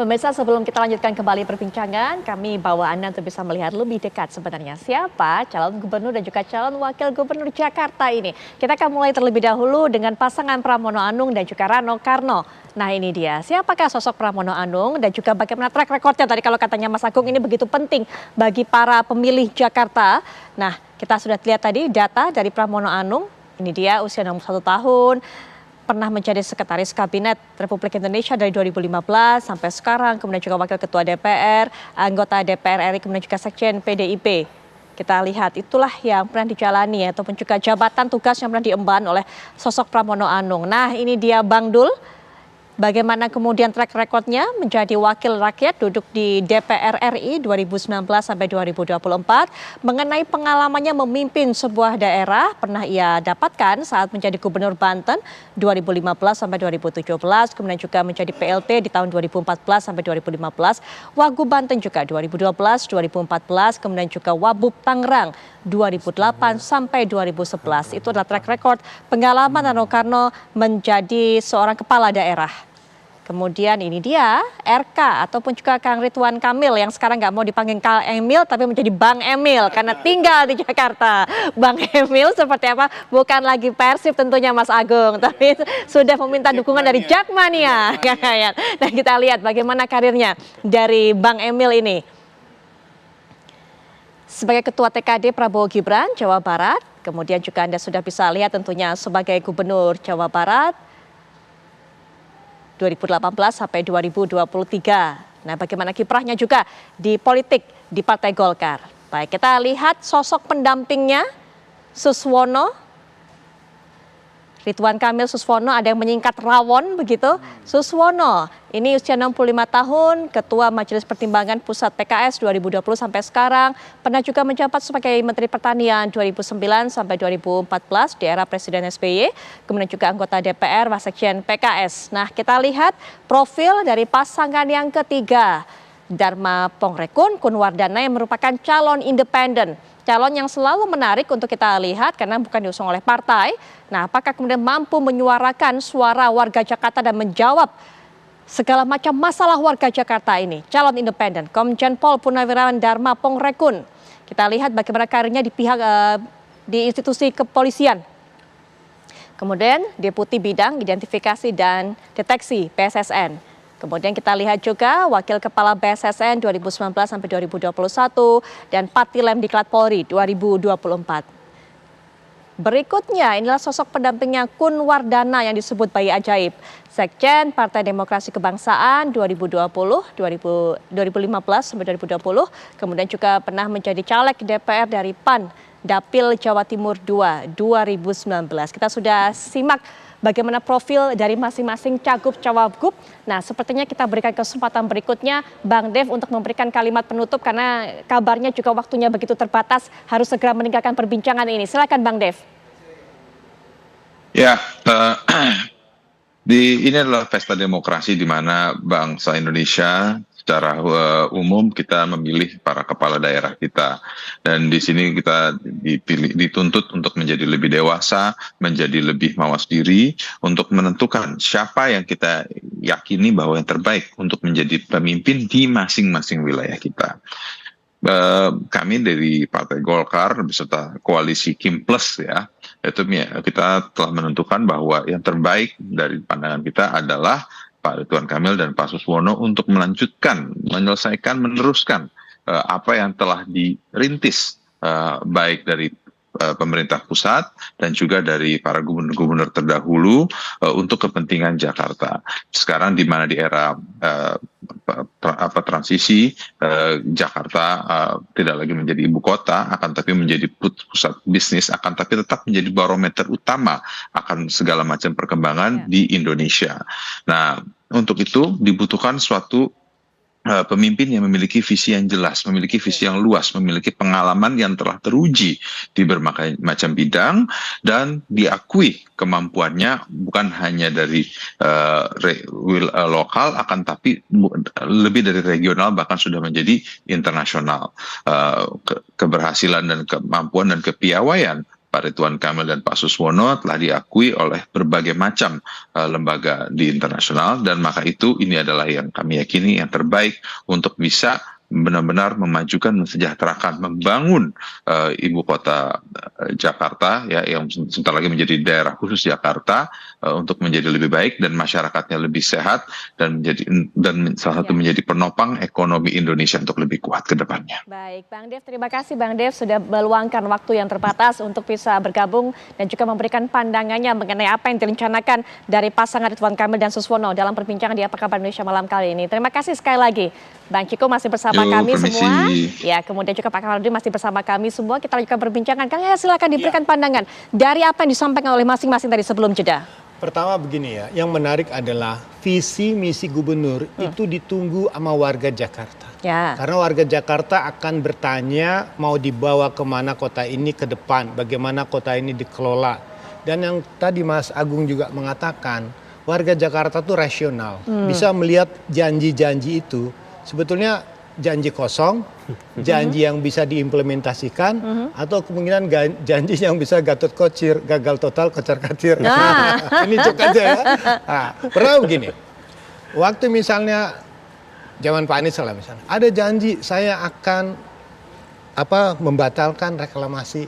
Pemirsa, sebelum kita lanjutkan kembali perbincangan, kami bawa Anda untuk bisa melihat lebih dekat sebenarnya siapa calon gubernur dan juga calon wakil gubernur Jakarta ini. Kita akan mulai terlebih dahulu dengan pasangan Pramono Anung dan juga Rano Karno. Nah ini dia, siapakah sosok Pramono Anung dan juga bagaimana track recordnya tadi kalau katanya Mas Agung ini begitu penting bagi para pemilih Jakarta. Nah kita sudah lihat tadi data dari Pramono Anung, ini dia usia 61 tahun. Pernah menjadi sekretaris kabinet Republik Indonesia dari 2015 sampai sekarang, kemudian juga wakil ketua DPR, anggota DPR RI, kemudian juga sekjen PDIP. Kita lihat itulah yang pernah dijalani ataupun juga jabatan tugas yang pernah diemban oleh sosok Pramono Anung. Nah ini dia Bang Dul. Bagaimana kemudian track recordnya menjadi wakil rakyat duduk di DPR RI 2019 sampai 2024. Mengenai pengalamannya memimpin sebuah daerah pernah ia dapatkan saat menjadi gubernur Banten 2015 sampai 2017. Kemudian juga menjadi PLT di tahun 2014 sampai 2015. Wagub Banten juga 2012, 2014. Kemudian juga Wabub Tangerang 2008 sampai 2011. Itu adalah track record pengalaman Rano Karno menjadi seorang kepala daerah. Kemudian ini dia RK ataupun juga Kang Ridwan Kamil yang sekarang nggak mau dipanggil Kang Emil tapi menjadi Bang Emil karena tinggal di Jakarta. Bang Emil seperti apa? Bukan lagi Persib tentunya Mas Agung, tapi sudah meminta dukungan dari Jakmania. Nah kita lihat bagaimana karirnya dari Bang Emil ini. Sebagai Ketua TKD Prabowo Gibran Jawa Barat, kemudian juga Anda sudah bisa lihat tentunya sebagai Gubernur Jawa Barat 2018 sampai 2023. Nah, bagaimana kiprahnya juga di politik di Partai Golkar. Baik, kita lihat sosok pendampingnya Suswono. Ridwan Kamil Suswono, ada yang menyingkat Rawon begitu. Suswono ini usia 65 tahun, Ketua Majelis Pertimbangan Pusat PKS 2020 sampai sekarang. Pernah juga menjabat sebagai Menteri Pertanian 2009 sampai 2014 di era Presiden SBY. Kemudian juga anggota DPR, Wasekjen PKS. Nah kita lihat profil dari pasangan yang ketiga. Dharma Pongrekun Kunwardana yang merupakan calon independen. Calon yang selalu menarik untuk kita lihat karena bukan diusung oleh partai. Nah, apakah kemudian mampu menyuarakan suara warga Jakarta dan menjawab segala macam masalah warga Jakarta ini? Calon independen, Komjen Pol Purnawirawan Dharma Pongrekun. Kita lihat bagaimana karirnya di pihak di institusi kepolisian. Kemudian Deputi Bidang Identifikasi dan Deteksi BSSN. Kemudian kita lihat juga Wakil Kepala BSSN 2019 sampai 2021 dan Patilem Diklat Polri 2024. Berikutnya inilah sosok pendampingnya Kunwardana yang disebut bayi ajaib. Sekjen Partai Demokrasi Kebangsaan 2015 sampai 2020. Kemudian juga pernah menjadi caleg DPR dari PAN Dapil Jawa Timur 2 2019. Kita sudah simak bagaimana profil dari masing-masing cagup cawagup. Nah sepertinya kita berikan kesempatan berikutnya Bang Dev untuk memberikan kalimat penutup karena kabarnya juga waktunya begitu terbatas, harus segera meninggalkan perbincangan ini. Silakan Bang Dev. Ya, ini adalah pesta demokrasi di mana bangsa Indonesia secara umum kita memilih para kepala daerah kita, dan di sini kita dituntut untuk menjadi lebih dewasa, menjadi lebih mawas diri untuk menentukan siapa yang kita yakini bahwa yang terbaik untuk menjadi pemimpin di masing-masing wilayah kita. Kami dari Partai Golkar beserta koalisi Kim Plus ya, itu kita telah menentukan bahwa yang terbaik dari pandangan kita adalah Pak Ridwan Kamil dan Pak Suswono untuk melanjutkan, menyelesaikan, meneruskan apa yang telah dirintis baik dari pemerintah pusat dan juga dari para gubernur-gubernur terdahulu untuk kepentingan Jakarta. Sekarang di mana di era transisi Jakarta tidak lagi menjadi ibu kota, akan tapi menjadi pusat bisnis, akan tapi tetap menjadi barometer utama akan segala macam perkembangan di Indonesia. Nah, untuk itu dibutuhkan suatu pemimpin yang memiliki visi yang jelas, memiliki visi yang luas, memiliki pengalaman yang telah teruji di berbagai macam bidang dan diakui kemampuannya bukan hanya dari lokal, akan tapi lebih dari regional, bahkan sudah menjadi internasional. Keberhasilan dan kemampuan dan kepiawaian Pak Ridwan Kamil dan Pak Suswono telah diakui oleh berbagai macam lembaga di internasional, dan maka itu ini adalah yang kami yakini yang terbaik untuk bisa benar-benar memajukan, mensejahterakan, membangun ibu kota Jakarta ya, yang sebentar lagi menjadi daerah khusus Jakarta, untuk menjadi lebih baik dan masyarakatnya lebih sehat, dan salah satu menjadi penopang ekonomi Indonesia untuk lebih kuat ke depannya. Baik, Bang Dev, terima kasih Bang Dev sudah meluangkan waktu yang terbatas untuk bisa bergabung dan juga memberikan pandangannya mengenai apa yang direncanakan dari pasangan Ridwan Kamil dan Suswono dalam perbincangan di Apa Kabar Indonesia malam kali ini. Terima kasih sekali lagi. Bang Ciko masih bersama kami semua. Ya, kemudian juga Pak Kamarudin masih bersama kami semua. Kita lanjutkan perbincangan. Kang Yaya, silakan diberikan pandangan dari apa yang disampaikan oleh masing-masing tadi sebelum jeda. Pertama begini ya, yang menarik adalah visi misi gubernur itu ditunggu sama warga Jakarta. Ya. Karena warga Jakarta akan bertanya mau dibawa kemana kota ini ke depan, bagaimana kota ini dikelola. Dan yang tadi Mas Agung juga mengatakan, warga Jakarta tuh rasional, bisa melihat janji-janji itu sebetulnya janji kosong, janji yang bisa diimplementasikan, atau kemungkinan janji yang bisa Gatot Kocir, gagal total, kocar-kacir. Ini cek aja ya. Nah, pernah begini, waktu misalnya zaman Pak Anies lah misalnya, ada janji saya akan membatalkan reklamasi,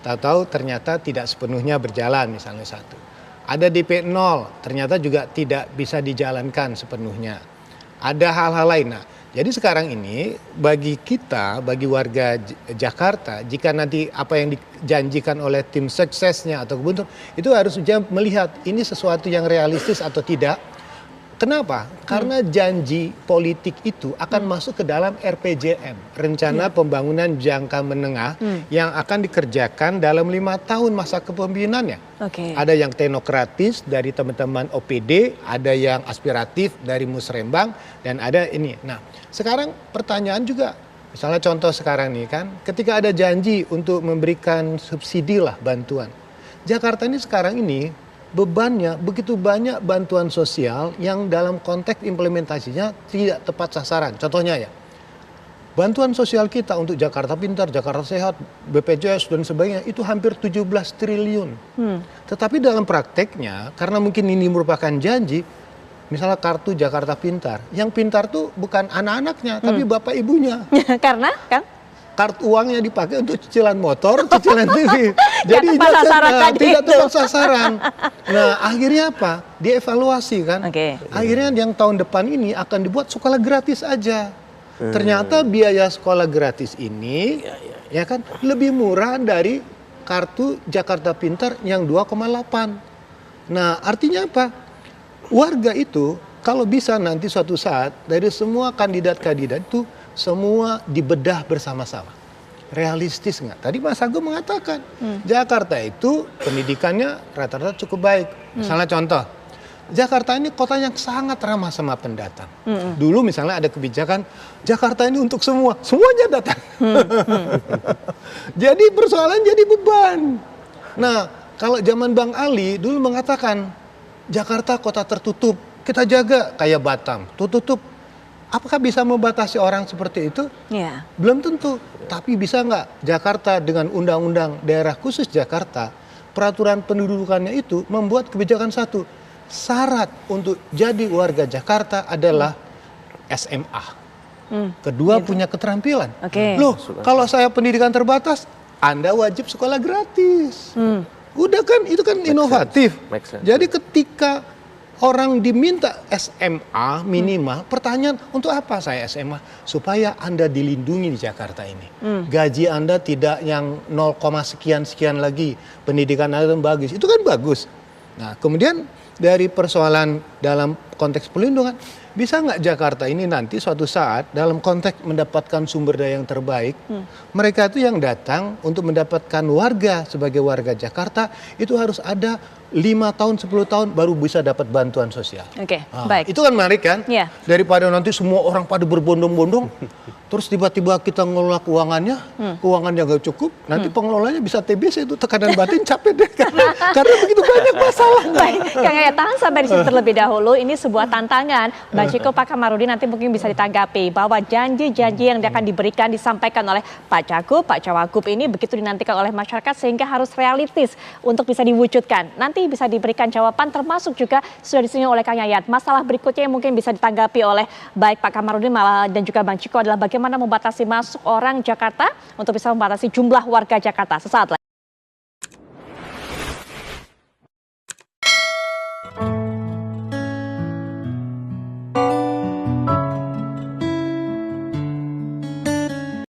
tahu-tahu ternyata tidak sepenuhnya berjalan misalnya satu. Ada DP 0, ternyata juga tidak bisa dijalankan sepenuhnya. Ada hal-hal lain. Nah, jadi sekarang ini bagi kita, bagi warga Jakarta, jika nanti apa yang dijanjikan oleh tim suksesnya atau gubernur, itu harus melihat ini sesuatu yang realistis atau tidak. Kenapa? Karena janji politik itu akan masuk ke dalam RPJM, Rencana Pembangunan Jangka Menengah, yang akan dikerjakan dalam 5 tahun masa kepemimpinannya. Ada yang teknokratis dari teman-teman OPD, ada yang aspiratif dari Musrembang, dan ada ini. Nah, sekarang pertanyaan juga, misalnya contoh sekarang nih kan, ketika ada janji untuk memberikan subsidi lah, bantuan. Jakarta ini sekarang ini bebannya begitu banyak bantuan sosial yang dalam konteks implementasinya tidak tepat sasaran. Contohnya ya, bantuan sosial kita untuk Jakarta Pintar, Jakarta Sehat, BPJS dan sebagainya itu hampir 17 triliun. Tetapi dalam prakteknya, karena mungkin ini merupakan janji, misalnya kartu Jakarta Pintar, yang pintar tuh bukan anak-anaknya, tapi bapak ibunya. Karena kan? Kartu uangnya dipakai untuk cicilan motor, cicilan TV. Jadi tidak tepat sasaran. Nah, akhirnya apa? Dievaluasi kan. Akhirnya yang tahun depan ini akan dibuat sekolah gratis aja. Ternyata biaya sekolah gratis ini ya kan lebih murah dari kartu Jakarta Pintar yang 2,8. Nah, artinya apa? Warga itu kalau bisa nanti suatu saat dari semua kandidat-kandidat itu semua dibedah bersama-sama. Realistis nggak? Tadi Mas Agung mengatakan Jakarta itu pendidikannya rata-rata cukup baik. Misalnya contoh, Jakarta ini kota yang sangat ramah sama pendatang. Dulu misalnya ada kebijakan Jakarta ini untuk semua, semuanya datang. Jadi persoalan jadi beban. Nah, kalau zaman Bang Ali dulu mengatakan Jakarta kota tertutup, kita jaga kayak Batam, tutup. Apakah bisa membatasi orang seperti itu? Ya. Belum tentu. Tapi bisa nggak Jakarta dengan undang-undang daerah khusus Jakarta, peraturan pendudukannya itu membuat kebijakan satu. Syarat untuk jadi warga Jakarta adalah SMA. Kedua punya keterampilan. Loh, kalau saya pendidikan terbatas, Anda wajib sekolah gratis. Udah kan, itu kan inovatif. Jadi ketika orang diminta SMA minimal, pertanyaan untuk apa saya SMA? Supaya Anda dilindungi di Jakarta ini. Gaji Anda tidak yang 0, sekian lagi. Pendidikan Anda bagus, itu kan bagus. Nah, kemudian dari persoalan dalam konteks perlindungan, bisa nggak Jakarta ini nanti suatu saat dalam konteks mendapatkan sumber daya yang terbaik, mereka itu yang datang untuk mendapatkan warga sebagai warga Jakarta, itu harus ada 5 tahun, 10 tahun baru bisa dapat bantuan sosial. Oke, Ah, baik. itu kan menarik kan? Iya. Daripada nanti semua orang pada berbondong-bondong, terus tiba-tiba kita ngelola keuangannya, keuangannya nggak cukup, nanti pengelolanya bisa TBC itu, tekanan batin capek deh karena begitu banyak masalah. Baik, Kang Yayat, tahan sampai di situ terlebih dahulu. Ini sebuah tantangan. Mbak Ciko, Pak Kamarudin nanti mungkin bisa ditanggapi bahwa janji-janji yang akan diberikan disampaikan oleh Pak Cagup, Pak Cawagup ini begitu dinantikan oleh masyarakat sehingga harus realistis untuk bisa diwujudkan. Nanti bisa diberikan jawaban termasuk juga sudah disinggung oleh Kang Yayat. Masalah berikutnya yang mungkin bisa ditanggapi oleh baik Pak Kamarudin dan juga Bang Ciko adalah bagaimana membatasi masuk orang Jakarta untuk bisa membatasi jumlah warga Jakarta. Sesaat lagi.